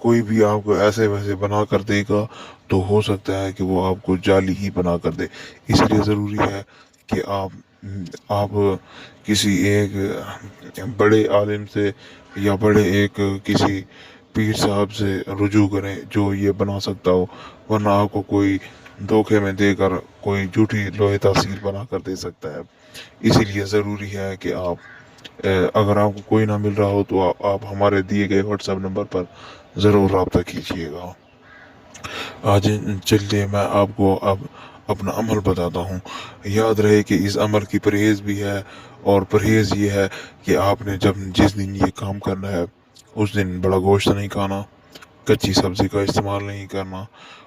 کوئی بھی آپ کو ایسے ویسے بنا کر دے گا تو ہو سکتا ہے کہ وہ آپ کو جعلی ہی بنا کر دے. اس لیے ضروری ہے کہ آپ کسی ایک بڑے عالم سے یا بڑے ایک کسی پیر صاحب سے رجوع کریں جو یہ بنا سکتا ہو، ورنہ آپ کو کوئی دھوکے میں دے کر کوئی جھوٹی لوہے تحصیل بنا کر دے سکتا ہے. اسی لیے ضروری ہے کہ اگر آپ کو کوئی نہ مل رہا ہو تو آپ ہمارے دیے گئے واٹس ایپ نمبر پر ضرور رابطہ کیجیے گا. آج چلیے میں آپ کو اب اپنا عمل بتاتا ہوں. یاد رہے کہ اس عمل کی پرہیز بھی ہے، اور پرہیز یہ ہے کہ آپ نے جس دن یہ کام کرنا ہے اس دن بڑا گوشت نہیں کھانا، کچی سبزی کا استعمال نہیں کرنا،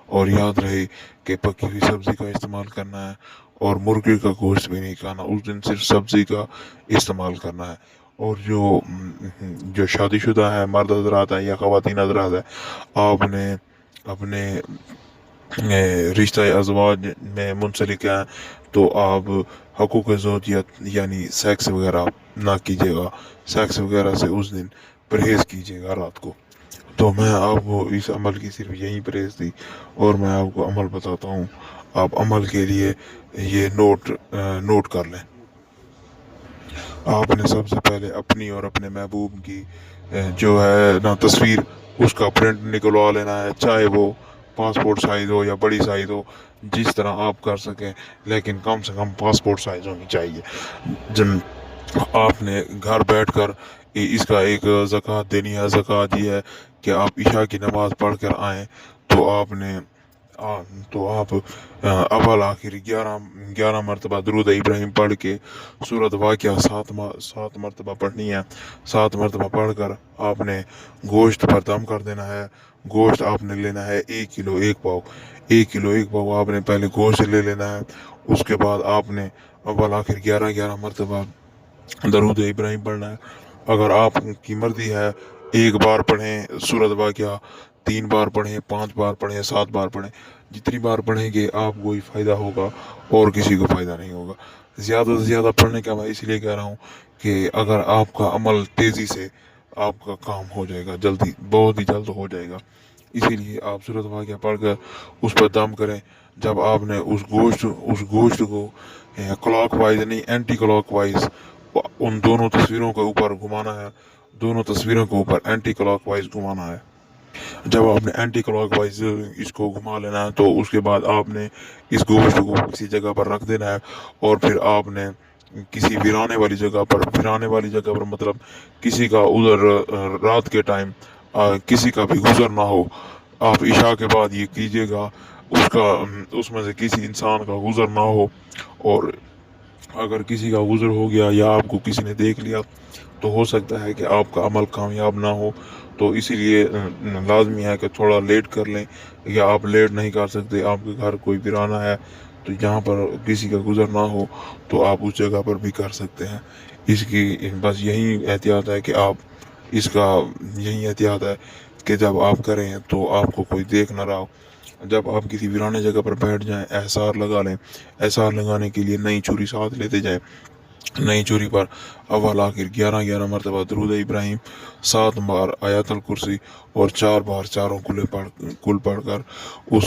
اور یاد رہے کہ پکی ہوئی سبزی کا استعمال کرنا ہے، اور مرغی کا گوشت بھی نہیں کھانا. اس دن صرف سبزی کا استعمال کرنا ہے. اور جو شادی شدہ ہے، مرد حضرات ہیں یا خواتین حضرات ہیں، آپ نے اپنے رشتہ ازواج میں منسلک ہیں تو آپ حقوق زوجیت یعنی سیکس وغیرہ نہ کیجیے گا. سیکس وغیرہ سے اس دن پرہیز کیجیے گا رات کو. تو میں آپ کو اس عمل کی صرف یہی پرہیز تھی، اور میں آپ کو عمل بتاتا ہوں. آپ عمل کے لیے یہ نوٹ کر لیں. آپ نے سب سے پہلے اپنی اور اپنے محبوب کی جو ہے نا تصویر، اس کا پرنٹ نکلوا لینا ہے، چاہے وہ پاسپورٹ سائز ہو یا بڑی سائز ہو، جس طرح آپ کر سکیں، لیکن کم سے کم پاسپورٹ سائز ہونی چاہیے. آپ نے گھر بیٹھ کر اس کا ایک زکوٰۃ دینی ہے. زکوٰۃ یہ ہے کہ آپ عشاء کی نماز پڑھ کر آئیں تو آپ اول آخر 11 مرتبہ درود ابراہیم پڑھ کے سورۃ واقعہ 7 مرتبہ پڑھنی ہے. 7 مرتبہ پڑھ کر آپ نے گوشت پر دم کر دینا ہے. گوشت آپ نے لینا ہے 1 کلو 1 پاؤ. 1 کلو 1 پاؤ آپ نے پہلے گوشت لے لینا ہے. اس کے بعد آپ نے اول آخر 11 مرتبہ درود ابراہیم پڑھنا ہے. اگر آپ کی مرضی ہے 1 بار پڑھیں سورۃ واقعہ، 3 بار پڑھیں، 5 بار پڑھیں، 7 بار پڑھیں. جتنی بار پڑھیں گے آپ کو ہی فائدہ ہوگا اور کسی کو فائدہ نہیں ہوگا. زیادہ سے زیادہ پڑھنے کا میں اس لیے کہہ رہا ہوں کہ اگر آپ کا عمل تیزی سے، آپ کا کام ہو جائے گا، جلدی، بہت ہی جلد ہو جائے گا. اسی لیے آپ سورۃ واقعہ پڑھ کر اس پر دم کریں. جب آپ نے اس گوشت کو کلاک وائز نہیں، اینٹی کلاک وائز ان دونوں تصویروں کے اوپر گھمانا ہے. دونوں تصویروں کے اوپر اینٹی کلاک وائز گھمانا ہے. جب آپ نے اینٹی کلاک وائز اس کو گھما لینا ہے تو اس کے بعد آپ نے اس گوشت کو کسی جگہ پر رکھ دینا ہے. اور پھر آپ نے کسی ویرانے والی جگہ پر مطلب کسی کا ادھر رات کے ٹائم کسی کا بھی گزر نہ ہو. آپ عشاء کے بعد یہ کیجیے گا، اس میں سے کسی انسان کا گزر نہ ہو. اور اگر کسی کا گزر ہو گیا یا آپ کو کسی نے دیکھ لیا تو ہو سکتا ہے کہ آپ کا عمل کامیاب نہ ہو. تو اسی لیے لازمی ہے کہ تھوڑا لیٹ کر لیں، یا آپ لیٹ نہیں کر سکتے، آپ کے گھر کوئی ویرانہ ہے تو جہاں پر کسی کا گزر نہ ہو تو آپ اس جگہ پر بھی کر سکتے ہیں. اس کی بس یہی احتیاط ہے کہ یہی احتیاط ہے کہ جب آپ کریں تو آپ کو کوئی دیکھ نہ رہا ہو. جب آپ کسی ویرانے جگہ پر بیٹھ جائیں، احسار لگا لیں. احسار لگانے کے لیے نئی چھری ساتھ لیتے جائیں. نئی چھری پر اول آخر 11 مرتبہ درود ابراہیم، 7 بار آیت الکرسی اور 4 بار چاروں کل پڑھ کر اس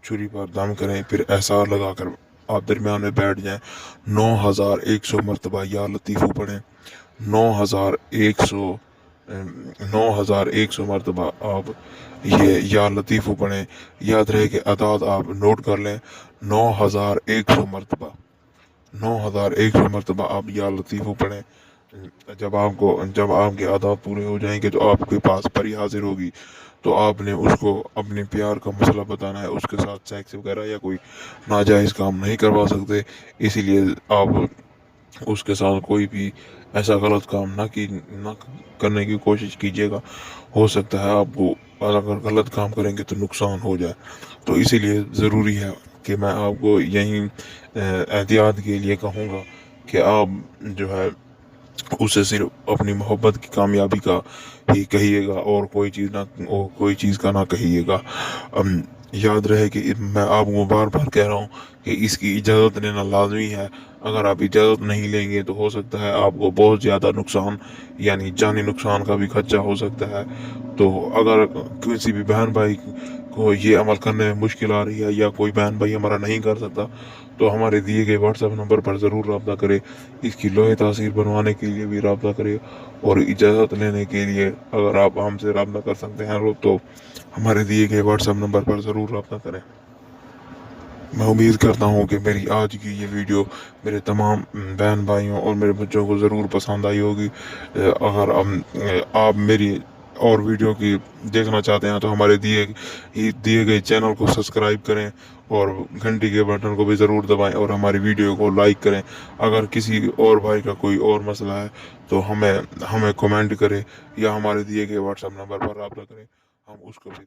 چھری پر دم کریں. پھر احسار لگا کر آپ درمیان میں بیٹھ جائیں. 9100 مرتبہ یا لطیفو پڑھیں. 9100 مرتبہ آپ یہ یا لطیفو پڑھیں. یاد رہے کہ اعداد آپ نوٹ کر لیں. 9100 مرتبہ 9100 مرتبہ آپ یا لطیفو پڑھیں. جب آپ کے اعداد پورے ہو جائیں گے تو آپ کے پاس پری حاضر ہوگی. تو آپ نے اس کو اپنے پیار کا مسئلہ بتانا ہے. اس کے ساتھ سیکس وغیرہ یا کوئی ناجائز کام نہیں کروا سکتے. اسی لیے آپ اس کے ساتھ کوئی بھی ایسا غلط کام نہ کرنے کی کوشش کیجیے گا. ہو سکتا ہے آپ کو اگر غلط کام کریں گے تو نقصان ہو جائے. تو اسی لیے ضروری ہے کہ میں آپ کو یہی احتیاط کے لیے کہوں گا کہ آپ جو ہے اسے صرف اپنی محبت کی کامیابی کا ہی کہیے گا اور کوئی چیز کا نہ کہیے گا. یاد رہے کہ میں آپ کو بار بار کہہ رہا ہوں کہ اس کی اجازت لینا لازمی ہے. اگر آپ اجازت نہیں لیں گے تو ہو سکتا ہے آپ کو بہت زیادہ نقصان یعنی جانی نقصان کا بھی خدشہ ہو سکتا ہے. تو اگر کسی بھی بہن بھائی کو یہ عمل کرنے میں مشکل آ رہی ہے یا کوئی بہن بھائی ہمارا نہیں کر سکتا تو ہمارے دیے گئے واٹس ایپ نمبر پر ضرور رابطہ کرے. اس کی لوہے تاثیر بنوانے کے لیے بھی رابطہ کرے اور اجازت لینے کے لیے اگر آپ ہم سے رابطہ کر سکتے ہیں تو ہمارے دیے گئے واٹس ایپ نمبر پر ضرور رابطہ کریں. میں امید کرتا ہوں کہ میری آج کی یہ ویڈیو میرے تمام بہن بھائیوں اور میرے بچوں کو ضرور پسند آئی ہوگی. اگر آپ میری اور ویڈیو کی دیکھنا چاہتے ہیں تو ہمارے دیے گئے چینل کو سبسکرائب کریں اور گھنٹی کے بٹن کو بھی ضرور دبائیں اور ہماری ویڈیو کو لائک کریں. اگر کسی اور بھائی کا کوئی اور مسئلہ ہے تو ہمیں کمنٹ کرے یا ہمارے دیے گئے واٹس ایپ نمبر پر رابطہ کریں. ہم اس کو بھی